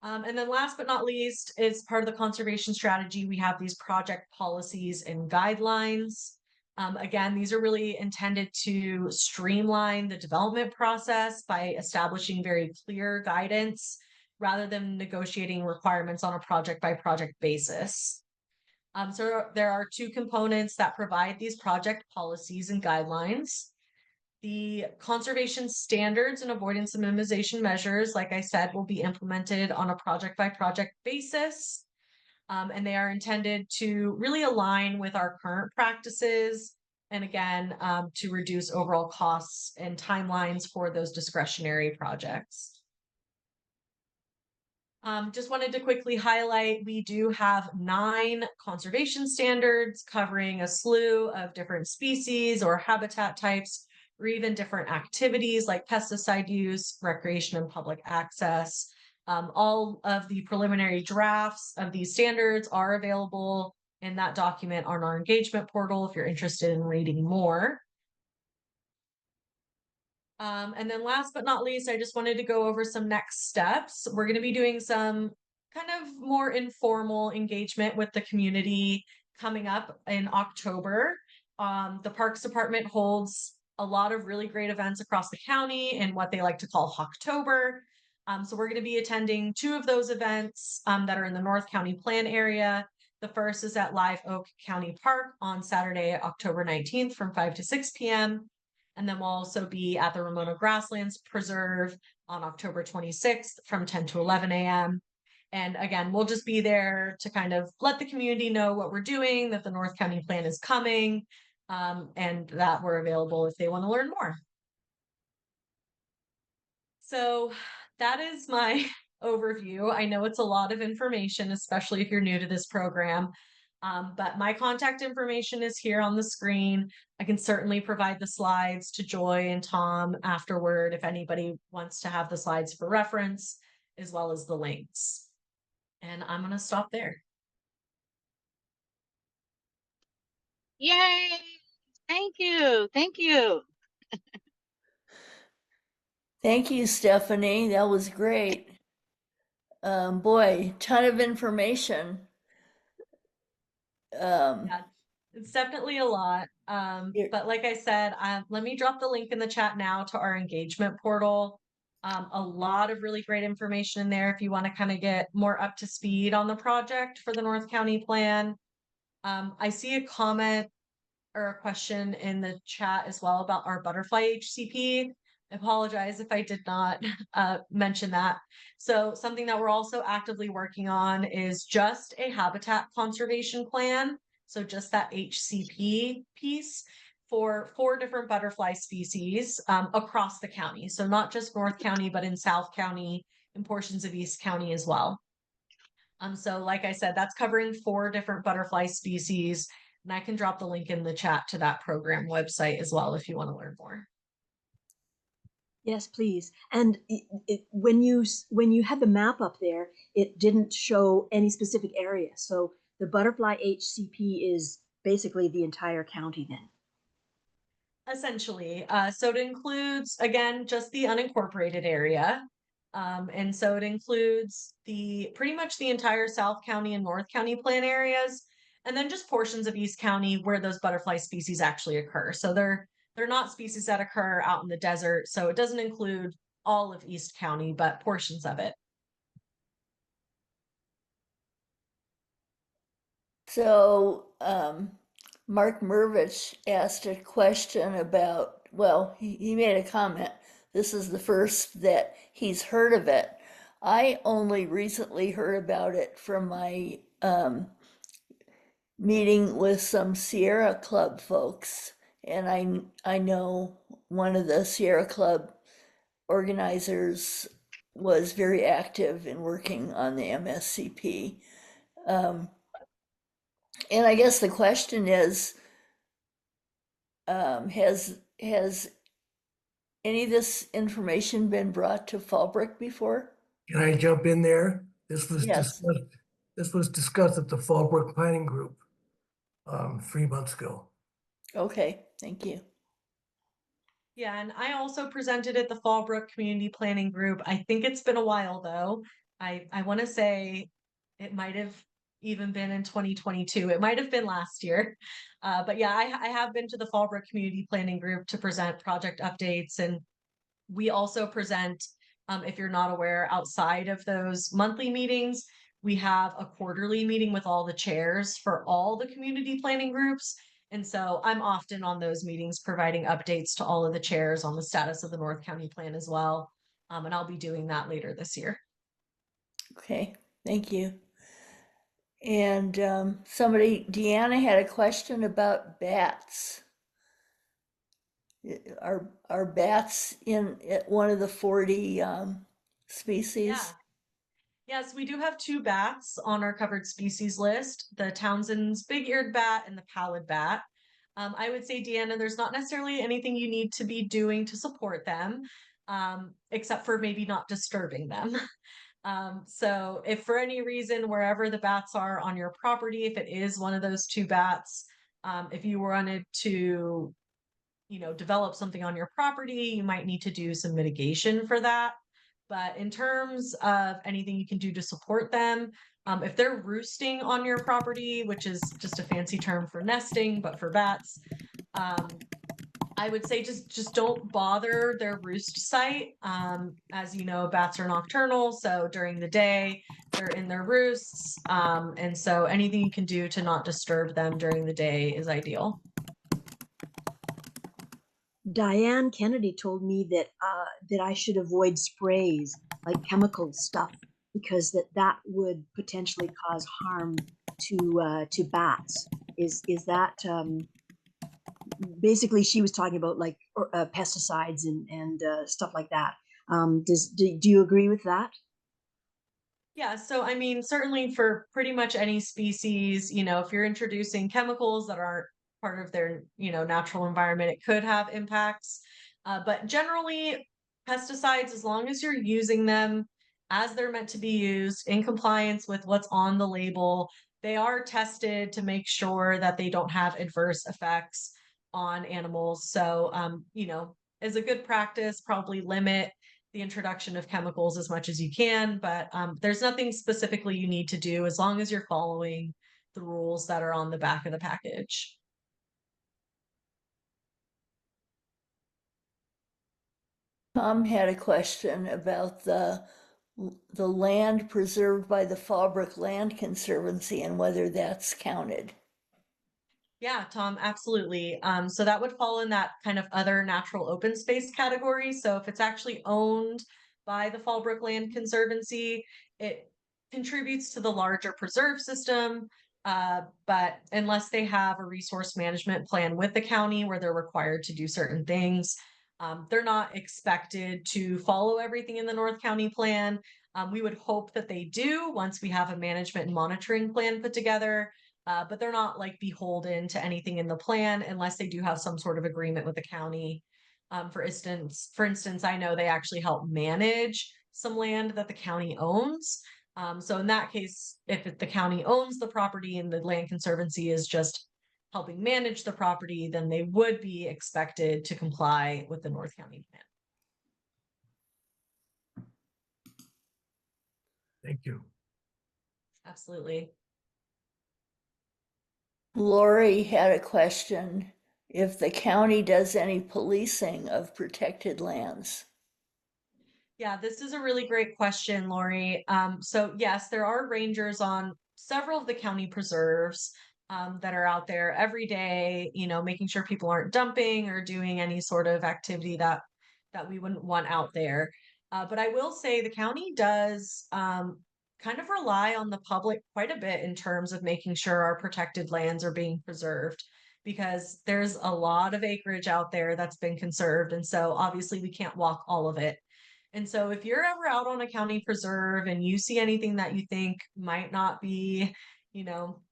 And then last but not least, is part of the conservation strategy, we have these project policies and guidelines. Again, these are really intended to streamline the development process by establishing very clear guidance rather than negotiating requirements on a project by project basis. So there are two components that provide these project policies and guidelines. The conservation standards and avoidance and minimization measures, like I said, will be implemented on a project by project basis. And they are intended to really align with our current practices. And again, to reduce overall costs and timelines for those discretionary projects. Just wanted to quickly highlight, we do have 9 conservation standards covering a slew of different species or habitat types, or even different activities like pesticide use, recreation, and public access. All of the preliminary drafts of these standards are available in that document on our engagement portal if you're interested in reading more. And then last but not least, I just wanted to go over some next steps. We're going to be doing some kind of more informal engagement with the community coming up in October. The Parks Department holds a lot of really great events across the county in what they like to call Hocktober. So we're going to be attending 2 of those events that are in the North County Plan area. The first is at Live Oak County Park on Saturday, October 19th from 5 to 6 p.m. And then we'll also be at the Ramona Grasslands Preserve on October 26th from 10 to 11 a.m. And again, we'll just be there to kind of let the community know what we're doing, that the North County Plan is coming, and that we're available if they want to learn more. So that is my overview. I know it's a lot of information, especially if you're new to this program. But my contact information is here on the screen. I can certainly provide the slides to Joy and Tom afterward if anybody wants to have the slides for reference, as well as the links. And I'm going to stop there. Yay! Thank you. Thank you. Thank you, Stephanie. That was great. Boy, ton of information. Yeah, it's definitely a lot. You're- But like I said, let me drop the link in the chat now to our engagement portal. A lot of really great information in there if you want to kind of get more up to speed on the project for the North County Plan. I see a comment or a question in the chat as well about our butterfly HCP. I apologize if I did not mention that. So something that we're also actively working on is just a habitat conservation plan. So just that HCP piece for 4 different butterfly species across the county. So not just North County, but in South County and portions of East County as well. So like I said, that's covering 4 different butterfly species. And I can drop the link in the chat to that program website as well if you want to learn more. Yes, please. And when you had the map up there, it didn't show any specific area. So the butterfly HCP is basically the entire county then. Essentially, so it includes, again, just the unincorporated area. And so it includes pretty much the entire South County and North County Plan areas, and then just portions of East County where those butterfly species actually occur. So they're they're not species that occur out in the desert, so it doesn't include all of East County, but portions of it. So, Mark Mervich asked a question about, well, he made a comment. This is the first that he's heard of it. I only recently heard about it from my meeting with some Sierra Club folks. And I know one of the Sierra Club organizers was very active in working on the MSCP. And I guess the question is, has any of this information been brought to Fallbrook before? Can I jump in there? Yes. This was discussed at the Fallbrook Planning Group 3 months ago. Okay, thank you. Yeah, and I also presented at the Fallbrook Community Planning Group. I think it's been a while though. I want to say it might have even been in 2022. It might have been last year. But yeah, I have been to the Fallbrook Community Planning Group to present project updates. And we also present, if you're not aware, outside of those monthly meetings, we have a quarterly meeting with all the chairs for all the community planning groups. And so I'm often on those meetings providing updates to all of the chairs on the status of the North County Plan as well. And I'll be doing that later this year. Okay, thank you. And Deanna had a question about bats. Are bats in one of the 40 species? Yeah. Yes, we do have 2 bats on our covered species list, the Townsend's big-eared bat and the pallid bat. I would say, Deanna, there's not necessarily anything you need to be doing to support them, except for maybe not disturbing them. So if for any reason, wherever the bats are on your property, if it is one of those 2 bats, if you wanted to, develop something on your property, you might need to do some mitigation for that. But in terms of anything you can do to support them, if they're roosting on your property, which is just a fancy term for nesting, but for bats, I would say just don't bother their roost site. As you know, bats are nocturnal, so during the day they're in their roosts, and so anything you can do to not disturb them during the day is ideal. Diane Kennedy told me that that I should avoid sprays like chemical stuff because that would potentially cause harm to bats. Is that basically she was talking about like pesticides and stuff like that. Do you agree with that? Yeah, so I mean, certainly for pretty much any species, if you're introducing chemicals that aren't part of their, natural environment, it could have impacts. But generally, pesticides, as long as you're using them as they're meant to be used in compliance with what's on the label, they are tested to make sure that they don't have adverse effects on animals. So, as a good practice, probably limit the introduction of chemicals as much as you can, but there's nothing specifically you need to do as long as you're following the rules that are on the back of the package. Tom had a question about the land preserved by the Fallbrook Land Conservancy and whether that's counted. Yeah, Tom, absolutely. So that would fall in that kind of other natural open space category. So if it's actually owned by the Fallbrook Land Conservancy, it contributes to the larger preserve system. But unless they have a resource management plan with the county where they're required to do certain things, they're not expected to follow everything in the North County plan. We would hope that they do once we have a management and monitoring plan put together. But they're not like beholden to anything in the plan unless they do have some sort of agreement with the county. For instance, I know they actually help manage some land that the county owns. So in that case, if the county owns the property and the Land Conservancy is just helping manage the property, then they would be expected to comply with the North County plan. Thank you. Absolutely. Lori had a question if the county does any policing of protected lands. Yeah, this is a really great question, Lori. So yes, there are rangers on several of the county preserves that are out there every day, making sure people aren't dumping or doing any sort of activity that we wouldn't want out there. But I will say the county does kind of rely on the public quite a bit in terms of making sure our protected lands are being preserved because there's a lot of acreage out there that's been conserved. And so obviously we can't walk all of it. And so if you're ever out on a county preserve and you see anything that you think might not be, you know,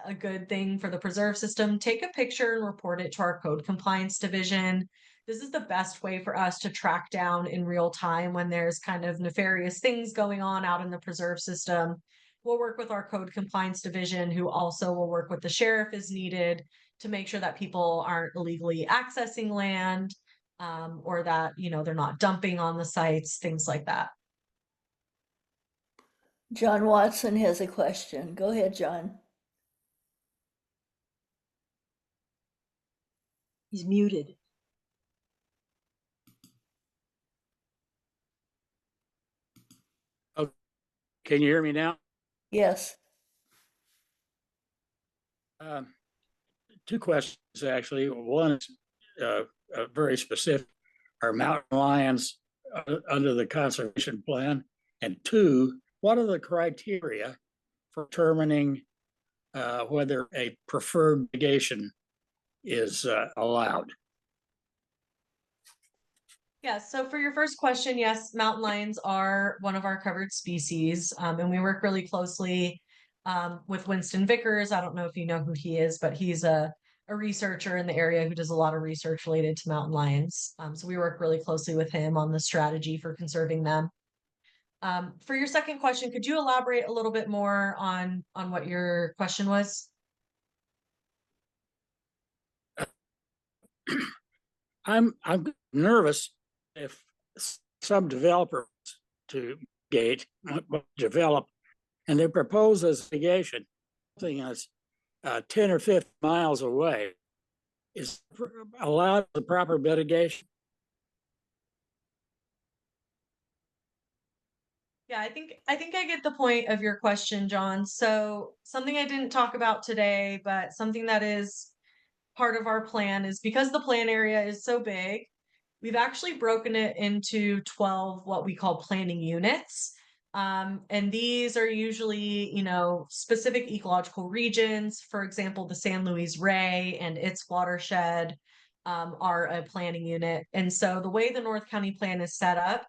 a good thing for the preserve system, take a picture and report it to our code compliance division. This is the best way for us to track down in real time when there's kind of nefarious things going on out in the preserve system. We'll work with our code compliance division, who also will work with the sheriff as needed to make sure that people aren't illegally accessing land, or that, they're not dumping on the sites, things like that. John Watson has a question. Go ahead, John. He's muted. Oh, can you hear me now? Yes. Two questions, actually. One is very specific. Are mountain lions under the conservation plan? And two, what are the criteria for determining whether a preferred mitigation is allowed? Yeah, so for your first question, yes, mountain lions are one of our covered species, and we work really closely with Winston Vickers. I don't know if you know who he is, but he's a researcher in the area who does a lot of research related to mountain lions. So we work really closely with him on the strategy for conserving them. For your second question, could you elaborate a little bit more on what your question was? I'm nervous if some developers to develop and they propose as mitigation something that's 10 or 15 miles away is allowed the proper mitigation. Yeah, I think I get the point of your question, John. So something I didn't talk about today, but something that is part of our plan is because the plan area is so big, we've actually broken it into 12 what we call planning units. And these are usually, specific ecological regions. For example, the San Luis Rey and its watershed are a planning unit. And so the way the North County plan is set up,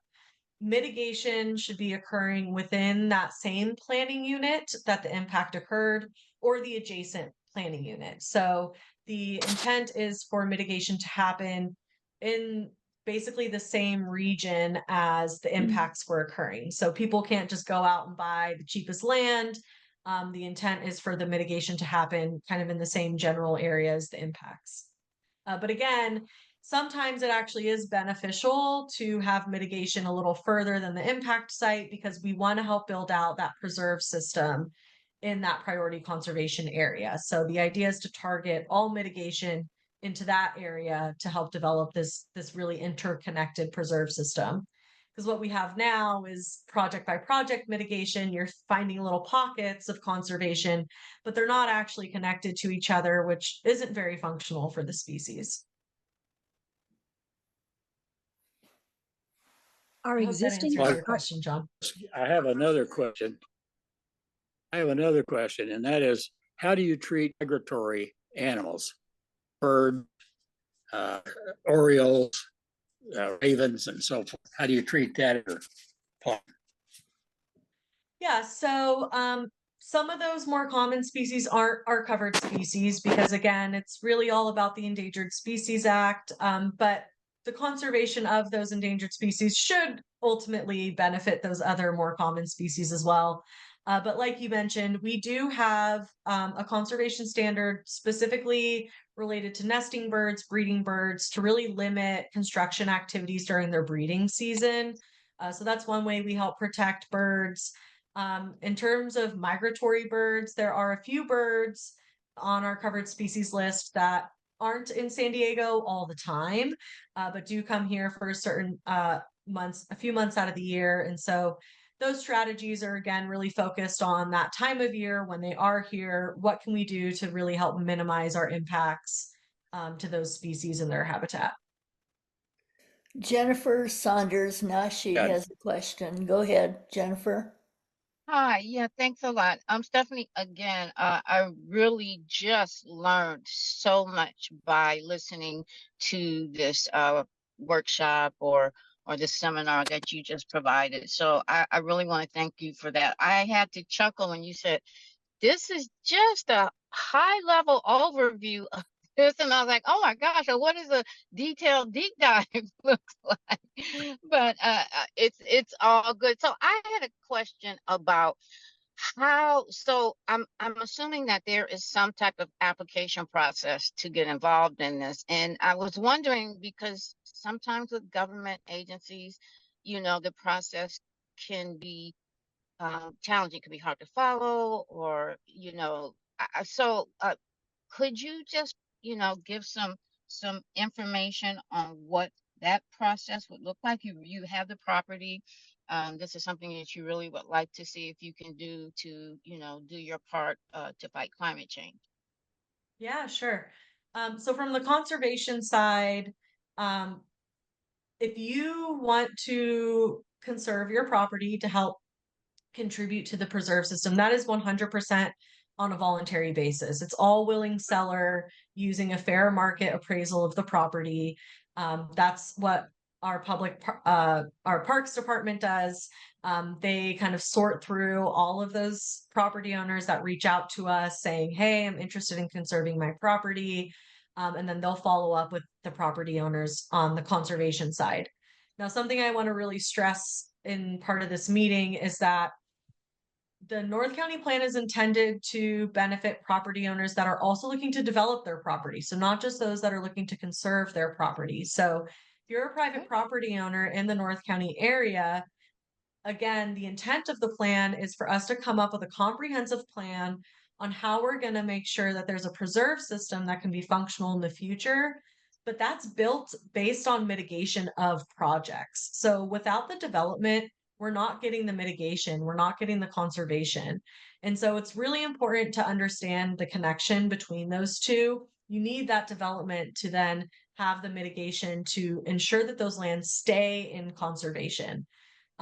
mitigation should be occurring within that same planning unit that the impact occurred or the adjacent planning unit. So the intent is for mitigation to happen in basically the same region as the impacts were occurring. So people can't just go out and buy the cheapest land. The intent is for the mitigation to happen kind of in the same general area as the impacts. But again, sometimes it actually is beneficial to have mitigation a little further than the impact site because we want to help build out that preserve system in that priority conservation area. So the idea is to target all mitigation into that area to help develop this really interconnected preserve system. Because what we have now is project by project mitigation. You're finding little pockets of conservation, but they're not actually connected to each other, which isn't very functional for the species. Our I hope that existing answers your question, John. I have another question. And that is, how do you treat migratory animals, birds, orioles, ravens, and so forth? How do you treat that in your plan? Yeah, so some of those more common species aren't our covered species because, again, it's really all about the Endangered Species Act. But the conservation of those endangered species should ultimately benefit those other more common species as well. But like you mentioned, we do have a conservation standard specifically related to nesting birds, breeding birds, to really limit construction activities during their breeding season. So that's one way we help protect birds. In terms of migratory birds, there are a few birds on our covered species list that aren't in San Diego all the time, but do come here for certain months, a few months out of the year. And so those strategies are again really focused on that time of year when they are here. What can we do to really help minimize our impacts to those species and their habitat? Jennifer Saunders Nashi Yeah. has a question. Go ahead, Jennifer. Hi, yeah, thanks a lot. Stephanie, again, I really just learned so much by listening to this workshop or this seminar that you just provided. So I really want to thank you for that. I had to chuckle when you said this is just a high level overview of this. And I was like, oh my gosh, so what does a detailed deep dive look like? But it's all good. So I had a question about how, so I'm assuming that there is some type of application process to get involved in this. And I was wondering because sometimes with government agencies, the process can be challenging, can be hard to follow, or could you just give some information on what that process would look like? You have the property. This is something that you really would like to see if you can do to do your part to fight climate change. Yeah, sure. So from the conservation side, um, if you want to conserve your property to help contribute to the preserve system, that is 100% on a voluntary basis. It's all willing seller using a fair market appraisal of the property. That's what our parks department does. They kind of sort through all of those property owners that reach out to us saying, hey, I'm interested in conserving my property. And then they'll follow up with the property owners on the conservation side. Now, something I want to really stress in part of this meeting is that the North County plan is intended to benefit property owners that are also looking to develop their property. So not just those that are looking to conserve their property. So if you're a private property owner in the North County area, again, the intent of the plan is for us to come up with a comprehensive plan on how we're going to make sure that there's a preserve system that can be functional in the future. But that's built based on mitigation of projects. So without the development, we're not getting the mitigation, we're not getting the conservation. And so it's really important to understand the connection between those two. You need that development to then have the mitigation to ensure that those lands stay in conservation.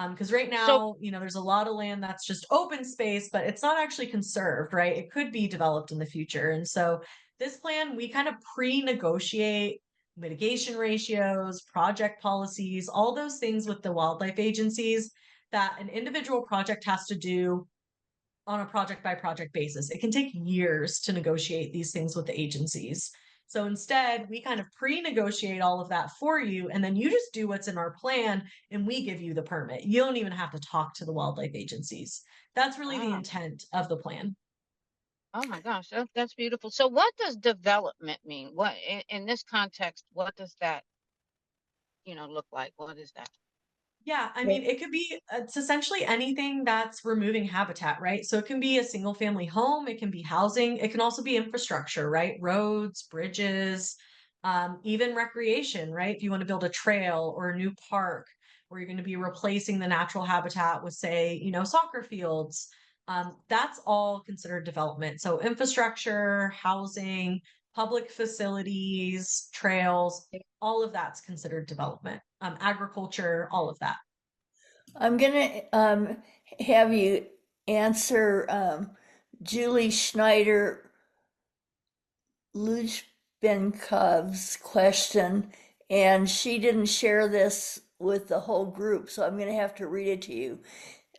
Because right So now, there's a lot of land that's just open space, but it's not actually conserved, right? It could be developed in the future. And so this plan, we kind of pre-negotiate mitigation ratios, project policies, all those things with the wildlife agencies that an individual project has to do on a project by project basis. It can take years to negotiate these things with the agencies. So instead, we kind of pre-negotiate all of that for you, and then you just do what's in our plan and we give you the permit. You don't even have to talk to the wildlife agencies. That's really the ah, intent of the plan. oh my gosh, that's beautiful. So what does development mean? What in this context, what does that look like? What is that? Yeah, I mean, it could be, it's essentially anything that's removing habitat, right? So it can be a single family home, it can be housing, it can also be infrastructure, right? Roads, bridges, even recreation, right? If you want to build a trail or a new park where you're going to be replacing the natural habitat with, say, soccer fields, that's all considered development. So infrastructure, housing, public facilities, trails, all of that's considered development. Agriculture, all of that. I'm gonna have you answer Julie Schneider Luchbenkov's question, and she didn't share this with the whole group, so I'm gonna have to read it to you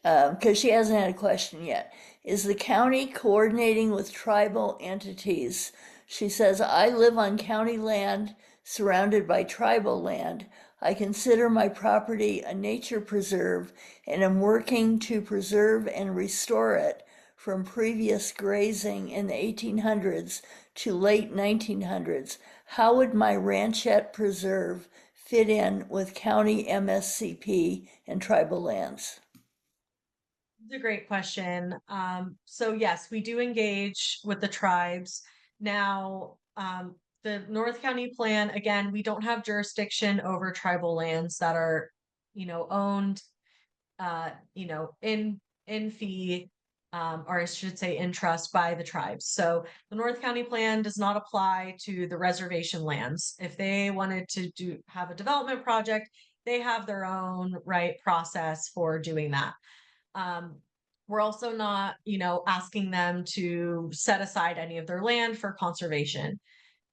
because she hasn't had a question yet. Is the county coordinating with tribal entities? She says, I live on county land surrounded by tribal land. I consider my property a nature preserve and am working to preserve and restore it from previous grazing in the 1800s to late 1900s. How would my ranchette preserve fit in with county MSCP and tribal lands? It's a great question. So yes, we do engage with the tribes. Now, the North County plan, again, we don't have jurisdiction over tribal lands that are, owned, in fee, or I should say in trust by the tribes. So the North County plan does not apply to the reservation lands. If they wanted to have a development project, they have their own process for doing that. We're also not, asking them to set aside any of their land for conservation.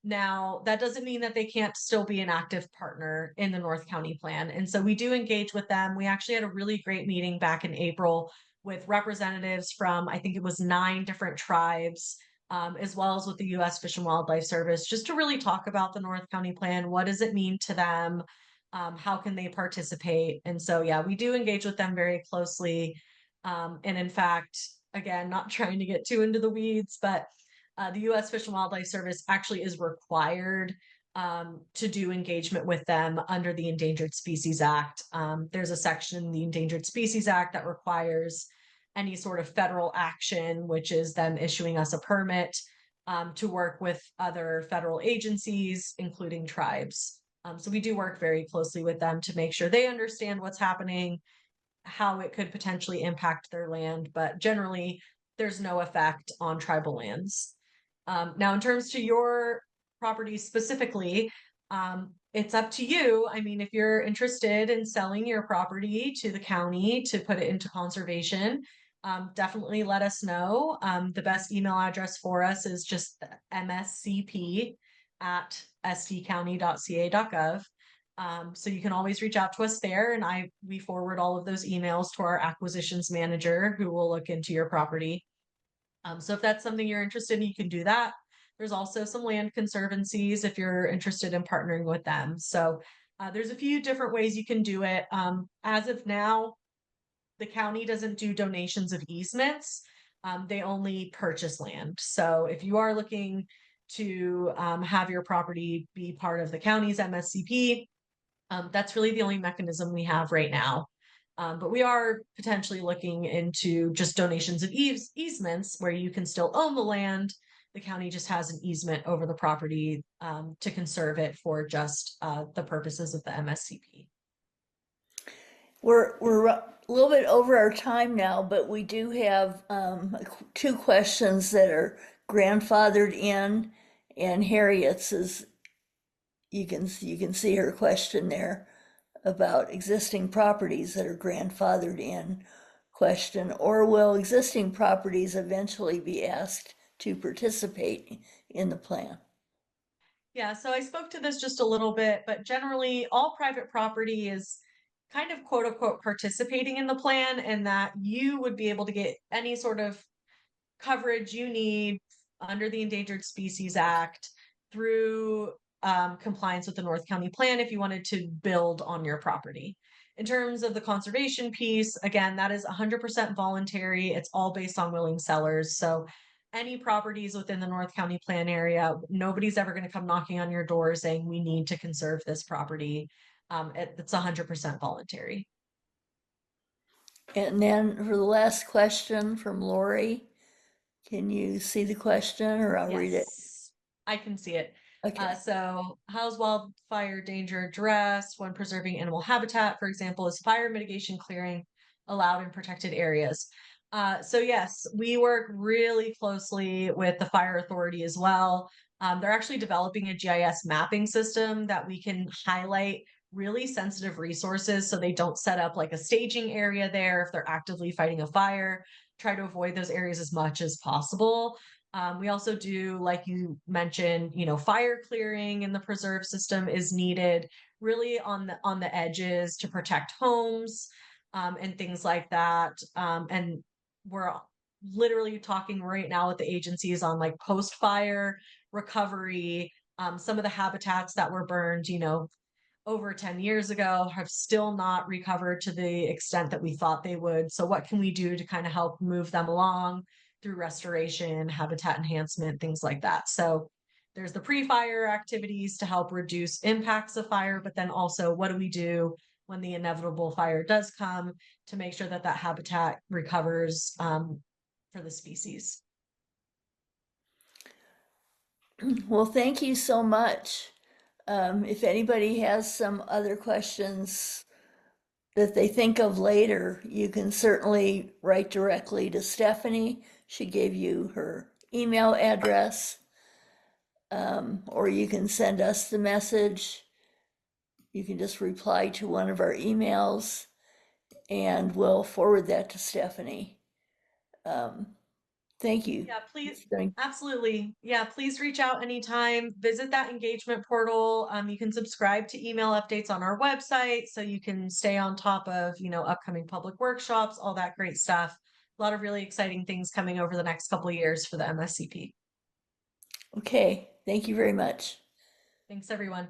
Now, that doesn't mean that they can't still be an active partner in the North County plan. And so we do engage with them. We actually had a really great meeting back in April with representatives from, I think it was 9 different tribes, as well as with the U.S. Fish and Wildlife Service, just to really talk about the North County plan. What does it mean to them? How can they participate? And so, yeah, we do engage with them very closely. And in fact, again, not trying to get too into the weeds, but the U.S. Fish and Wildlife Service actually is required to do engagement with them under the Endangered Species Act. There's a section in the Endangered Species Act that requires any sort of federal action, which is them issuing us a permit to work with other federal agencies, including tribes. So we do work very closely with them to make sure they understand what's happening, how it could potentially impact their land, but generally there's no effect on tribal lands. Now, in terms to your property specifically, it's up to you. I mean, if you're interested in selling your property to the county to put it into conservation, definitely let us know. The best email address for us is just mscp@sdcounty.ca.gov. So you can always reach out to us there, and we forward all of those emails to our acquisitions manager who will look into your property. So if that's something you're interested in, you can do that. There's also some land conservancies if you're interested in partnering with them. So there's a few different ways you can do it. As of now, the county doesn't do donations of easements. They only purchase land. So if you are looking to have your property be part of the county's MSCP, that's really the only mechanism we have right now. But we are potentially looking into just donations of easements where you can still own the land. The county just has an easement over the property to conserve it for just the purposes of the MSCP. We're a little bit over our time now, but we do have 2 questions that are grandfathered in, and Harriet's is, you can see her question there about existing properties that are grandfathered in. Question: or will existing properties eventually be asked to participate in the plan? Yeah, so I spoke to this just a little bit, but generally all private property is kind of quote unquote participating in the plan, and that you would be able to get any sort of coverage you need under the Endangered Species Act through compliance with the North County plan if you wanted to build on your property. In terms of the conservation piece, again, that is 100% voluntary. It's all based on willing sellers. So any properties within the North County plan area, nobody's ever going to come knocking on your door saying we need to conserve this property. It's 100% voluntary. And then for the last question from Lori, can you see the question, or I'll read it? Yes, I can see it. Okay. So how's wildfire danger addressed when preserving animal habitat? For example, is fire mitigation clearing allowed in protected areas? So yes, we work really closely with the fire authority as well. They're actually developing a GIS mapping system that we can highlight really sensitive resources so they don't set up like a staging area there if they're actively fighting a fire. Try to avoid those areas as much as possible. We also do, like you mentioned, fire clearing in the preserve system is needed really on the edges to protect homes and things like that. And we're literally talking right now with the agencies on like post-fire recovery. Some of the habitats that were burned, over 10 years ago have still not recovered to the extent that we thought they would. So what can we do to kind of help move them along through restoration, habitat enhancement, things like that? So there's the pre-fire activities to help reduce impacts of fire, but then also what do we do when the inevitable fire does come to make sure that that habitat recovers for the species? Well, thank you so much. If anybody has some other questions that they think of later, you can certainly write directly to Stephanie. She gave you her email address. Or you can send us the message. You can just reply to one of our emails and we'll forward that to Stephanie. Thank you. Yeah, please. Thank- Absolutely. Yeah, please reach out anytime. Visit that engagement portal. You can subscribe to email updates on our website so you can stay on top of, upcoming public workshops, all that great stuff. A lot of really exciting things coming over the next couple of years for the MSCP. Okay, thank you very much. Thanks, everyone.